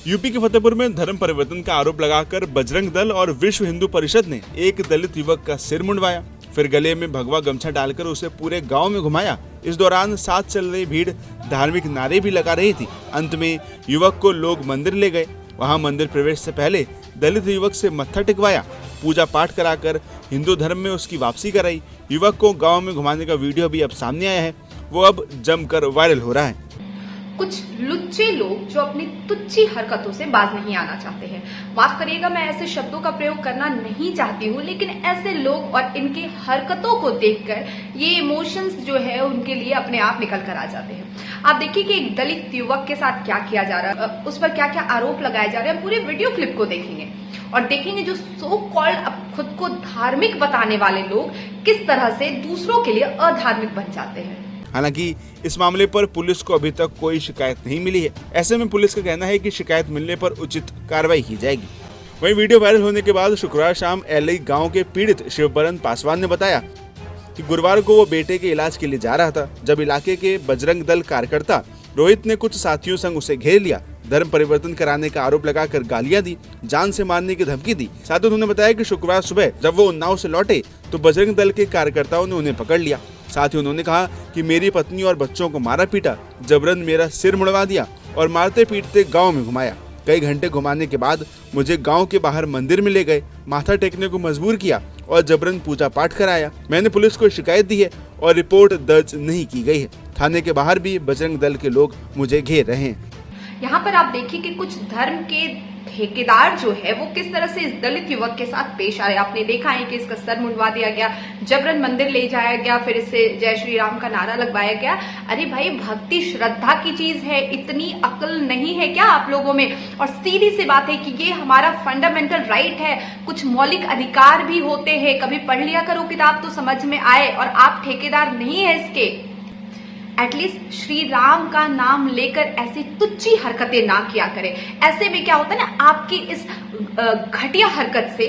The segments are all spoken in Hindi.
यूपी के फतेहपुर में धर्म परिवर्तन का आरोप लगाकर बजरंग दल और विश्व हिंदू परिषद ने एक दलित युवक का सिर मुंडवाया, फिर गले में भगवा गमछा डालकर उसे पूरे गांव में घुमाया। इस दौरान साथ चल रही भीड़ धार्मिक नारे भी लगा रही थी। अंत में युवक को लोग मंदिर ले गए। वहां मंदिर प्रवेश से पहले दलित युवक से मत्था टिकवाया, पूजा पाठ कराकर हिंदू धर्म में उसकी वापसी कराई। युवक को गाँव में घुमाने का वीडियो भी अब सामने आया है, वो अब जमकर वायरल हो रहा है। कुछ लुच्चे लोग जो अपनी तुच्छी हरकतों से बाज नहीं आना चाहते हैं। माफ करिएगा, मैं ऐसे शब्दों का प्रयोग करना नहीं चाहती हूँ, लेकिन ऐसे लोग और इनकी हरकतों को देखकर ये इमोशंस जो है उनके लिए अपने आप निकल कर आ जाते हैं। आप देखिए कि एक दलित युवक के साथ क्या किया जा रहा है, उस पर क्या क्या आरोप लगाए जा रहे हैं। पूरे वीडियो क्लिप को देखेंगे और देखेंगे जो सो कॉल्ड खुद को धार्मिक बताने वाले लोग किस तरह से दूसरों के लिए अधार्मिक बन जाते हैं। हालांकि इस मामले पर पुलिस को अभी तक कोई शिकायत नहीं मिली है। ऐसे में पुलिस का कहना है कि शिकायत मिलने पर उचित कार्रवाई की जाएगी। वहीं वीडियो वायरल होने के बाद शुक्रवार शाम एलई गांव के पीड़ित शिवबरन पासवान ने बताया कि गुरुवार को वो बेटे के इलाज के लिए जा रहा था, जब इलाके के बजरंग दल कार्यकर्ता रोहित ने कुछ साथियों संग उसे घेर लिया, धर्म परिवर्तन कराने का आरोप लगाकर गालियां दी, जान से मारने की धमकी दी। साथ ही उन्होंने बताया कि शुक्रवार सुबह जब वो उन्नाव से लौटे तो बजरंग दल के कार्यकर्ताओं ने उन्हें पकड़ लिया। साथ ही उन्होंने कहा कि मेरी पत्नी और बच्चों को मारा पीटा, जबरन मेरा सिर मुड़वा दिया और मारते पीटते गांव में घुमाया। कई घंटे घुमाने के बाद मुझे गांव के बाहर मंदिर में ले गए, माथा टेकने को मजबूर किया और जबरन पूजा पाठ कराया। मैंने पुलिस को शिकायत दी है और रिपोर्ट दर्ज नहीं की गई है। थाने के बाहर भी बजरंग दल के लोग मुझे घेर रहे हैं। यहाँ पर आप देखिए कि कुछ धर्म के ठेकेदार जो है वो किस तरह से इस दलित युवक के साथ पेश आ रहे हैं। आपने देखा है कि इसका सर मुंडवा दिया गया, जबरन मंदिर ले जाया गया, फिर इससे जय श्री राम का नारा लगवाया गया। अरे भाई, भक्ति श्रद्धा की चीज है, इतनी अक्ल नहीं है क्या आप लोगों में? और सीधी सी बात है कि ये हमारा फंडामेंटल राइट है, कुछ मौलिक अधिकार भी होते हैं। कभी पढ़ लिया करो किताब तो समझ में आए। और आप ठेकेदार नहीं है इसके। एटलीस्ट श्री राम का नाम लेकर ऐसी तुच्छी हरकतें ना किया करें। ऐसे में क्या होता है ना, आपकी इस घटिया हरकत से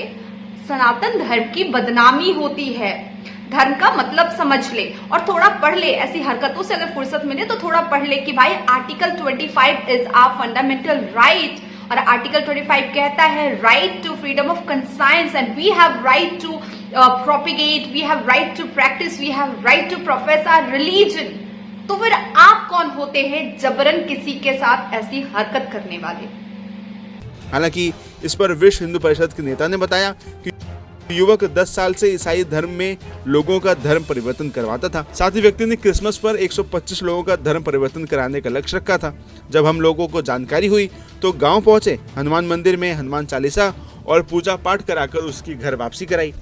सनातन धर्म की बदनामी होती है। धर्म का मतलब समझ ले और थोड़ा पढ़ ले। ऐसी हरकतों से अगर फुर्सत मिले तो थोड़ा पढ़ ले कि भाई article 25 is our fundamental right. और आर्टिकल 25 कहता है right to freedom of conscience and we have right to propagate, we have right to practise, we have right to profess our religion. तो फिर आप कौन होते हैं जबरन किसी के साथ ऐसी हरकत करने वाले? हालांकि इस पर विश्व हिंदू परिषद के नेता ने बताया कि युवक 10 साल से ईसाई धर्म में लोगों का धर्म परिवर्तन करवाता था। साथ ही व्यक्ति ने क्रिसमस पर 125 लोगों का धर्म परिवर्तन कराने का लक्ष्य रखा था। जब हम लोगों को जानकारी हुई तो गांव पहुंचे, हनुमान मंदिर में हनुमान चालीसा और पूजा पाठ कराकर उसकी घर वापसी कराई।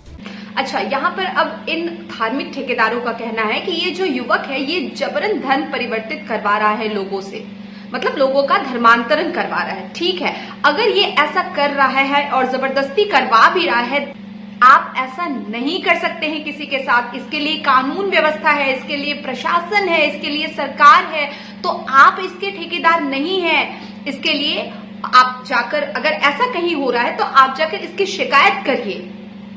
अच्छा, यहाँ पर अब इन धार्मिक ठेकेदारों का कहना है कि ये जो युवक है ये जबरन धर्म परिवर्तित करवा रहा है लोगों से, मतलब लोगों का धर्मांतरण करवा रहा है। ठीक है, अगर ये ऐसा कर रहा है और जबरदस्ती करवा भी रहा है, आप ऐसा नहीं कर सकते हैं किसी के साथ। इसके लिए कानून व्यवस्था है, इसके लिए प्रशासन है, इसके लिए सरकार है। तो आप इसके ठेकेदार नहीं हैं। इसके लिए आप जाकर, अगर ऐसा कहीं हो रहा है तो आप जाकर इसकी शिकायत करिए।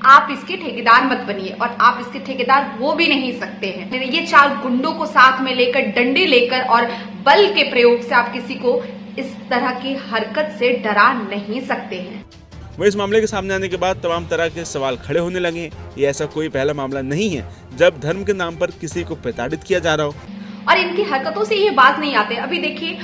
आप इसके ठेकेदार मत बनिए और आप इसके ठेकेदार हो भी नहीं सकते हैं। ये 4 गुंडों को साथ में लेकर, डंडे लेकर और बल के प्रयोग से आप किसी को इस तरह की हरकत से डरा नहीं सकते हैं। वह इस मामले के सामने आने के बाद तमाम तरह के सवाल खड़े होने लगे हैं। ये ऐसा कोई पहला मामला नहीं है जब धर्म के नाम पर किसी को प्रताड़ित किया जा रहा हो। और इनकी हरकतों से ये बात नहीं आते। अभी देखिए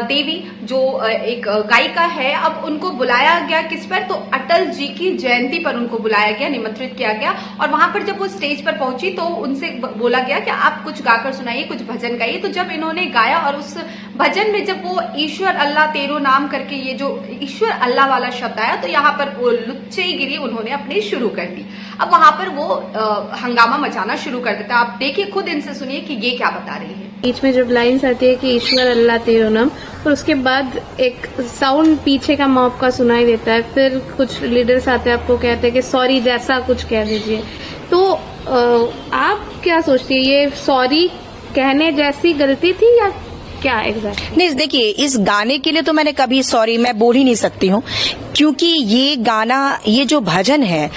देवी जो एक गायिका है, अब उनको बुलाया गया किस पर, तो अटल जी की जयंती पर उनको बुलाया गया, निमंत्रित किया गया। और वहां पर जब वो स्टेज पर पहुंची तो उनसे बोला गया कि आप कुछ गाकर सुनाइए, कुछ भजन गाइए। तो जब इन्होंने गाया और उस भजन में जब वो ईश्वर अल्लाह तेरो नाम करके ये जो ईश्वर अल्लाह वाला शब्द आया, तो यहाँ पर वो लुच्चेगिरी उन्होंने अपनी शुरू कर दी। अब वहां पर वो हंगामा मचाना शुरू कर देता। आप देखिए, खुद इनसे सुनिए कि ये क्या बता रही है। बीच में जब लाइन्स आती है कि ईश्वर अल्लाह तेरो नाम, और उसके बाद एक साउंड पीछे का मॉब का सुनाई देता है। फिर कुछ लीडर्स आते हैं, आपको कहते हैं कि सॉरी जैसा कुछ कह दीजिए। तो आप क्या सोचती है, ये सॉरी कहने जैसी गलती थी या क्या एग्जैक्ट? नहीं देखिए, इस गाने के लिए तो मैंने कभी सॉरी मैं बोल ही नहीं सकती हूँ, क्योंकि ये गाना, ये जो भजन है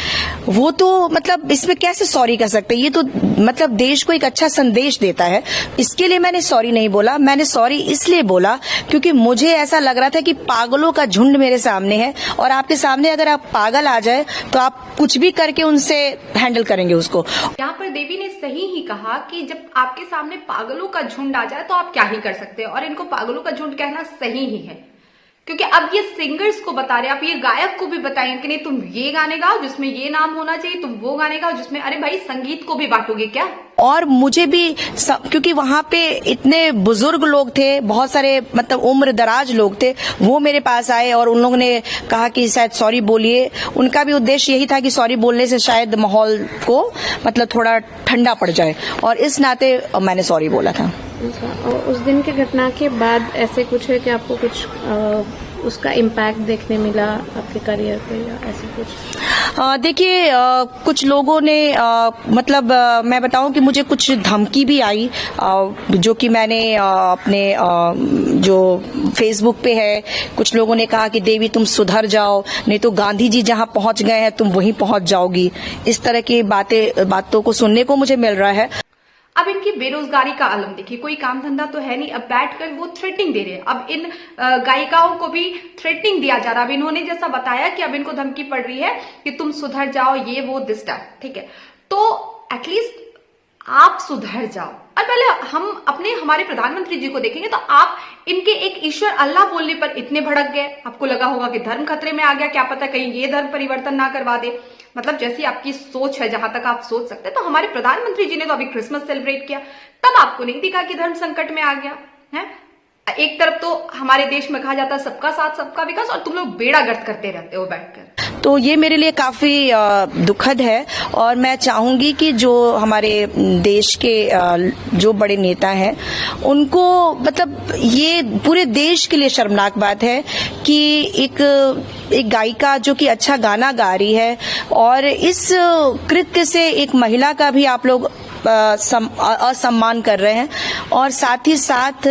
वो तो मतलब इसमें कैसे सॉरी कर सकते हैं? ये तो मतलब देश को एक अच्छा संदेश देता है। इसके लिए मैंने सॉरी नहीं बोला। मैंने सॉरी इसलिए बोला क्योंकि मुझे ऐसा लग रहा था कि पागलों का झुंड मेरे सामने है, और आपके सामने अगर आप पागल आ जाए तो आप कुछ भी करके उनसे हैंडल करेंगे उसको। यहाँ पर देवी ने सही ही कहा कि जब आपके सामने पागलों का झुंड आ जाए तो आप क्या ही कर सकते हैं, और इनको पागलों का झुंड कहना सही ही है, क्योंकि अब ये सिंगर्स को बता रहे हैं, आप ये गायक को भी बताएंगे कि नहीं तुम ये गाने गाओ जिसमें ये नाम होना चाहिए, तुम वो गाने गाओ जिसमें, अरे भाई संगीत को भी बांटोगे क्या? और मुझे भी क्योंकि वहां पे इतने बुजुर्ग लोग थे, बहुत सारे मतलब उम्र दराज लोग थे, वो मेरे पास आए और उन लोगों ने कहा कि शायद सॉरी बोलिए। उनका भी उद्देश्य यही था कि सॉरी बोलने से शायद माहौल को मतलब थोड़ा ठंडा पड़ जाए, और इस नाते मैंने सॉरी बोला था। और उस दिन की घटना के बाद ऐसे कुछ है कि आपको कुछ उसका इम्पैक्ट देखने मिला आपके करियर पे या ऐसे कुछ? देखिए, कुछ लोगों ने मतलब मैं बताऊं कि मुझे कुछ धमकी भी आई, जो कि मैंने अपने जो फेसबुक पे है, कुछ लोगों ने कहा कि देवी तुम सुधर जाओ, नहीं तो गांधी जी जहां पहुंच गए हैं तुम वहीं पहुंच जाओगी। इस तरह की बातों को सुनने को मुझे मिल रहा है। अब इनकी बेरोजगारी का आलम देखिए, कोई काम धंधा तो है नहीं, अब बैठकर वो थ्रेटिंग दे रहे हैं। अब इन गायिकाओं को भी थ्रेटिंग दिया जा रहा है। अब इन्होंने जैसा बताया कि अब इनको धमकी पड़ रही है कि तुम सुधर जाओ, ये वो दिस टाइप, ठीक है, तो एटलीस्ट आप सुधर जाओ। और पहले हम हमारे प्रधानमंत्री जी को देखेंगे तो आप इनके एक ईश्वर अल्लाह बोलने पर इतने भड़क गए, आपको लगा होगा कि धर्म खतरे में आ गया, क्या पता कहीं ये धर्म परिवर्तन ना करवा दे। मतलब जैसी आपकी सोच है, जहां तक आप सोच सकते हैं, तो हमारे प्रधानमंत्री जी ने तो अभी क्रिसमस सेलिब्रेट किया, तब आपको नहीं दिखा कि धर्म संकट में आ गया है। एक तरफ तो हमारे देश में कहा जाता है सबका साथ सबका विकास, और तुम लोग बेड़ा गर्क करते रहते हो बैठकर। तो ये मेरे लिए काफी दुखद है, और मैं चाहूंगी कि जो हमारे देश के जो बड़े नेता हैं उनको मतलब ये पूरे देश के लिए शर्मनाक बात है कि एक गायिका जो कि अच्छा गाना गा रही है, और इस कृत्य से एक महिला का भी आप लोग असम्मान कर रहे हैं, और साथ ही साथ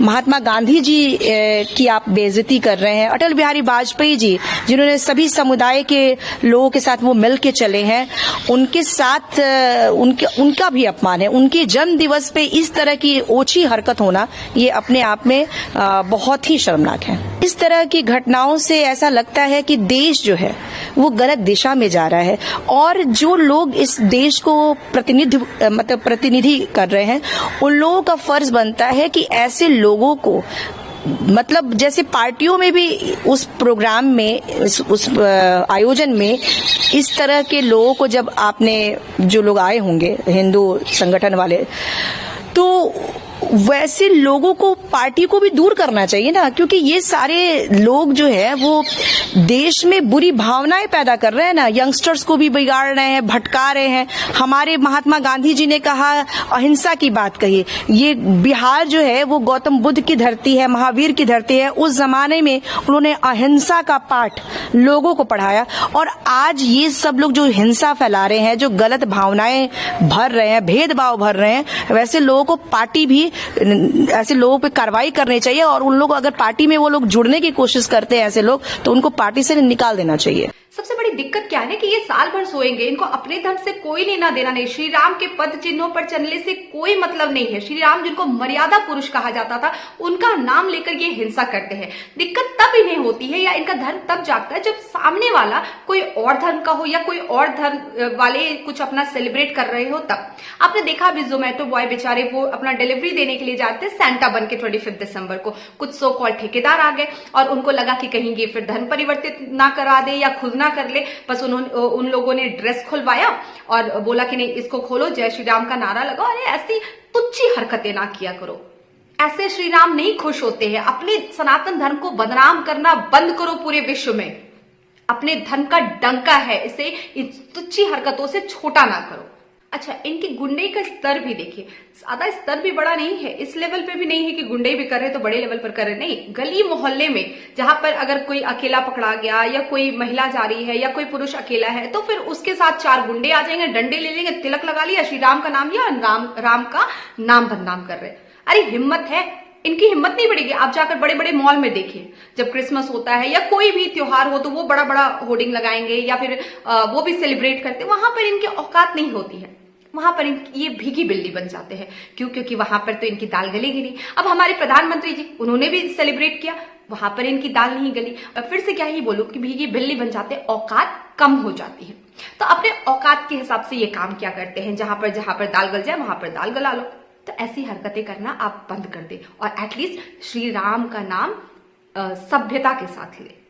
महात्मा गांधी जी की आप बेइज्जती कर रहे हैं। अटल बिहारी वाजपेयी जी, जिन्होंने सभी समुदाय के लोगों के साथ वो मिल के चले हैं, उनके साथ उनका भी अपमान है। उनके जन्म दिवस पे इस तरह की ओछी हरकत होना, ये अपने आप में बहुत ही शर्मनाक है। इस तरह की घटनाओं से ऐसा लगता है कि देश जो है वो गलत दिशा में जा रहा है, और जो लोग इस देश को प्रतिनिधि कर रहे हैं, उन लोगों का फर्ज बनता है कि ऐसे लोगों को मतलब जैसे पार्टियों में भी उस प्रोग्राम में उस आयोजन में इस तरह के लोगों को जब आपने जो लोग आए होंगे हिंदू संगठन वाले, तो वैसे लोगों को पार्टी को भी दूर करना चाहिए ना, क्योंकि ये सारे लोग जो है वो देश में बुरी भावनाएं पैदा कर रहे हैं ना, यंगस्टर्स को भी बिगाड़ रहे हैं, भटका रहे हैं। हमारे महात्मा गांधी जी ने कहा, अहिंसा की बात कही। ये बिहार जो है वो गौतम बुद्ध की धरती है, महावीर की धरती है। उस जमाने में उन्होंने अहिंसा का पाठ लोगों को पढ़ाया, और आज ये सब लोग जो हिंसा फैला रहे हैं, जो गलत भावनाएं भर रहे हैं, भेदभाव भर रहे हैं, वैसे लोगों को पार्टी भी ऐसे लोगों पे कार्रवाई करनी चाहिए, और उन लोग अगर पार्टी में वो लोग जुड़ने की कोशिश करते हैं ऐसे लोग, तो उनको पार्टी से निकाल देना चाहिए। सबसे बड़ी दिक्कत क्या है ना कि ये साल भर सोएंगे, इनको अपने धर्म से कोई लेना देना नहीं। श्री राम के पद चिन्हों पर चलने से कोई मतलब नहीं है। श्री राम जिनको मर्यादा पुरुष कहा जाता था, उनका नाम लेकर ये हिंसा करते हैं। दिक्कत तब इन्हें होती है या इनका धर्म तब जागता है जब सामने वाला कोई और धर्म का हो या कोई और धर्म वाले कुछ अपना सेलिब्रेट कर रहे हो। तब आपने देखा अभी जोमेटो बॉय बेचारे वो अपना डिलीवरी देने के लिए जाते सैंटा बन के 25 दिसंबर को, कुछ सो कॉल्ड ठेकेदार आ गए और उनको लगा कि कहीं ये फिर धर्म परिवर्तित ना करा दे या खुद ना कर ले, बस उन लोगों ने ड्रेस खुलवाया और बोला कि नहीं इसको खोलो, जय श्री राम का नारा लगाओ। अरे ऐसी तुच्छी हरकतें ना किया करो, ऐसे श्री राम नहीं खुश होते हैं। अपने सनातन धर्म को बदनाम करना बंद करो पूरे विश्व में। अपने धर्म का डंका है, इसे तुच्छी हरकतों से छोटा ना करो। अच्छा, इनकी गुंडे का स्तर भी देखिए, ज्यादा स्तर भी बड़ा नहीं है, इस लेवल पे भी नहीं है कि गुंडे भी कर रहे तो बड़े लेवल पर कर रहे, नहीं। गली मोहल्ले में जहां पर अगर कोई अकेला पकड़ा गया या कोई महिला जा रही है या कोई पुरुष अकेला है, तो फिर उसके साथ 4 गुंडे आ जाएंगे, डंडे ले लेंगे, तिलक लगा लिया, श्री राम का नाम लिया, राम का नाम बदनाम कर रहे। अरे हिम्मत है इनकी हिम्मत नहीं बढ़ेगी। आप जाकर बड़े बड़े मॉल में देखिए, जब क्रिसमस होता है या कोई भी त्योहार हो तो वो बड़ा बड़ा होर्डिंग लगाएंगे या फिर वो भी सेलिब्रेट करते हैं। वहां पर इनकी औकात नहीं होती है, वहां पर ये भीगी बिल्ली बन जाते हैं। क्यों? क्योंकि वहां पर तो इनकी दाल गलेगी नहीं। अब हमारे प्रधानमंत्री जी, उन्होंने भी सेलिब्रेट किया, वहां पर इनकी दाल नहीं गली। फिर से क्या ही बोलूं कि भीगी बिल्ली बन जाते हैं, औकात कम हो जाती है। तो अपने औकात के हिसाब से ये काम क्या करते हैं, जहां पर दाल गल जाए वहां पर दाल गला लो। तो ऐसी हरकतें करना आप बंद कर दे और एटलीस्ट श्री राम का नाम सभ्यता के साथ ले।